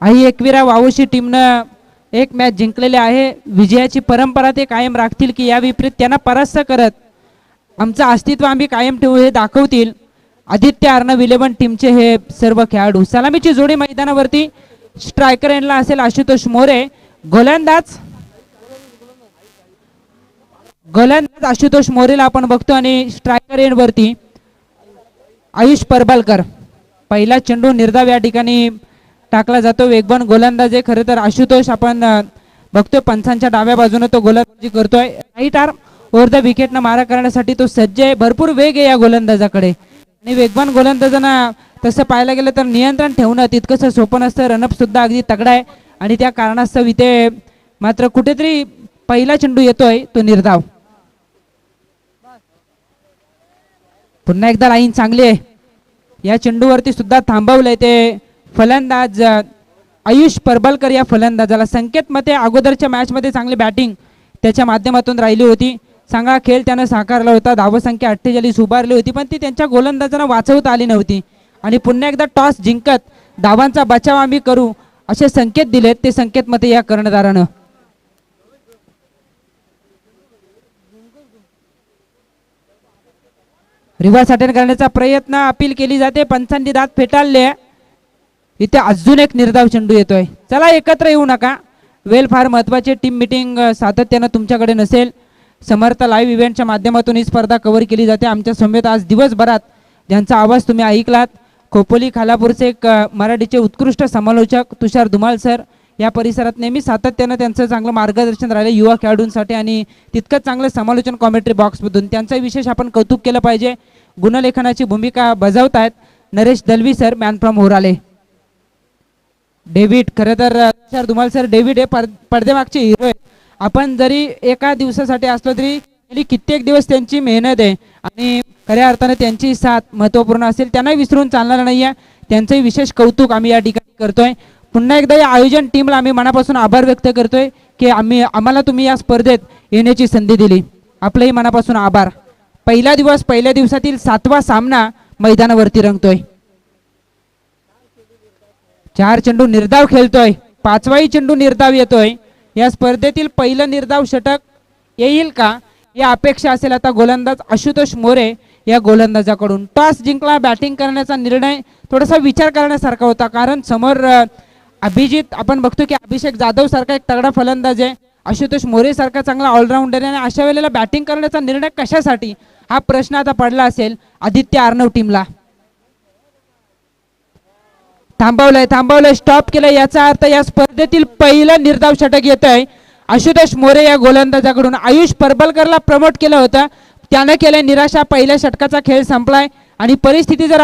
आई एकविरा वावोशी टीमनं एक मॅच जिंकलेली आहे. विजयाची परंपरा ते कायम राखतील की या विपरीत त्यांना परास्त करत आमचं अस्तित्व आम्ही कायम ठेवू हे दाखवतील आदित्य अर्णव 11 टीमचे हे सर्व खेळाडू. सलामीची जोडी मैदानावरती स्ट्रायकर एंडला असेल आशुतोष मोरे, गोलंदाज आशुतोष मोरेला आपण बघतो आणि स्ट्रायकर एंड वरती आयुष परबालकर. पहिला चेंडू निर्धाव या ठिकाणी टाकला जातो. वेगवान गोलंदाज आहे खरं तर आशुतोष. आपण बघतोय पंचांच्या डाव्या बाजूने तो गोलंदाजी करतोय. राईट आर्म ओव्हर द विकेटनं मारा करण्यासाठी तो सज्ज आहे. भरपूर वेग आहे या गोलंदाजाकडे आणि वेगवान गोलंदाजांना तसं पाहायला गेलं तर नियंत्रण ठेवणं तितकंसं सोपं नसतं. रनअप सुद्धा अगदी तगडा आहे आणि त्या कारणास्तव इथे मात्र कुठेतरी पहिला चेंडू येतोय तो निर्धाव. पुन्हा एकदा लाईन चांगली आहे. या चेंडूवरती सुद्धा थांबवलंय ते फलंदाज आयुष परबालकर. या फलंदाजाला संकेत मते अगोदरच्या मॅच मध्ये चांगली बॅटिंग त्याच्या माध्यमातून राहिली होती. चांगला खेळ त्यानं साकारला होता. धावसंख्या 48 उभारली होती पण ती त्यांच्या गोलंदाजांना वाचवता आली नव्हती आणि पुन्हा एकदा टॉस जिंकत धावांचा बचाव आम्ही करू असे संकेत दिलेत. ते संकेत मते या कर्णधारानं. रिव्हर्स अटेंड करण्याचा प्रयत्न अपील केली जाते. पंचांनी दात फेटाळले. इथे अजून एक निर्धाव चेंडू येतोय. चला एकत्र येऊ नका. वेल फार महत्वाची टीम मिटिंग सातत्यानं तुमच्याकडे नसेल. समर्थ लाईव्ह इव्हेंटच्या माध्यमातून ही स्पर्धा कव्हर केली जाते. आमच्या समवेत आज दिवसभरात ज्यांचा आवाज तुम्ही ऐकलात खोपोली खालापूरचे एक मराठीचे उत्कृष्ट समालोचक तुषार धुमाळ सर. या परिसरात नेहमी सातत्यानं त्यांचं चांगलं मार्गदर्शन राहिलं युवा खेळाडूंसाठी आणि तितकंच चांगलं समालोचन कॉमेंट्री बॉक्समधून. त्यांचं विशेष आपण कौतुक केलं पाहिजे. गुणलेखनाची भूमिका बजावत आहेत Naresh Dalvi sir man from Horale. David खरं तर तुषार धुमाळ सर डेव्हिड हे पडद्यामागचे हिरो आहेत. आपण जरी एका दिवसासाठी असलो तरी कित्येक दिवस त्यांची मेहनत आहे आणि खऱ्या अर्थाने त्यांची साथ महत्त्वपूर्ण असेल. त्यांनाही विसरून चालणार नाही आहे. त्यांचंही विशेष कौतुक आम्ही या ठिकाणी करतोय. पुन्हा एकदा या आयोजन टीमला आम्ही मनापासून आभार व्यक्त करतोय की आम्हाला तुम्ही या स्पर्धेत येण्याची संधी दिली. आपलंही मनापासून आभार. पहिल्या दिवसातील 7वा सामना मैदानावरती रंगतोय. 4 चेंडू निर्धाव खेळतोय. 5वाही चेंडू निर्धाव येतोय. या स्पर्धेतील पहिलं निर्धाव षटक येईल का या अपेक्षा असेल आता गोलंदाज आशुतोष मोरे या गोलंदाजाकडून. टॉस जिंकला. बॅटिंग करण्याचा निर्णय थोडासा विचार करण्यासारखा होता कारण समोर अभिजित आपण बघतो की अभिषेक जाधव सारखा एक तगडा फलंदाज आहे. आशुतोष मोरे सारखा चांगला ऑलराऊंडर आहे आणि अशा वेळेला बॅटिंग करण्याचा निर्णय कशासाठी हा प्रश्न आता पडला असेल आदित्य अर्णव टीमला. थांबवलंय स्टॉप केलं. याचा अर्थ या स्पर्धेतील पहिलं निर्धाव षटक येत आहे आशुतोष मोरे या गोलंदाजाकडून. आयुष परबलकरला प्रमोट केलं होतं त्यानं केलंय निराशा. पहिल्या षटकाचा खेळ संपलाय आणि परिस्थिती जर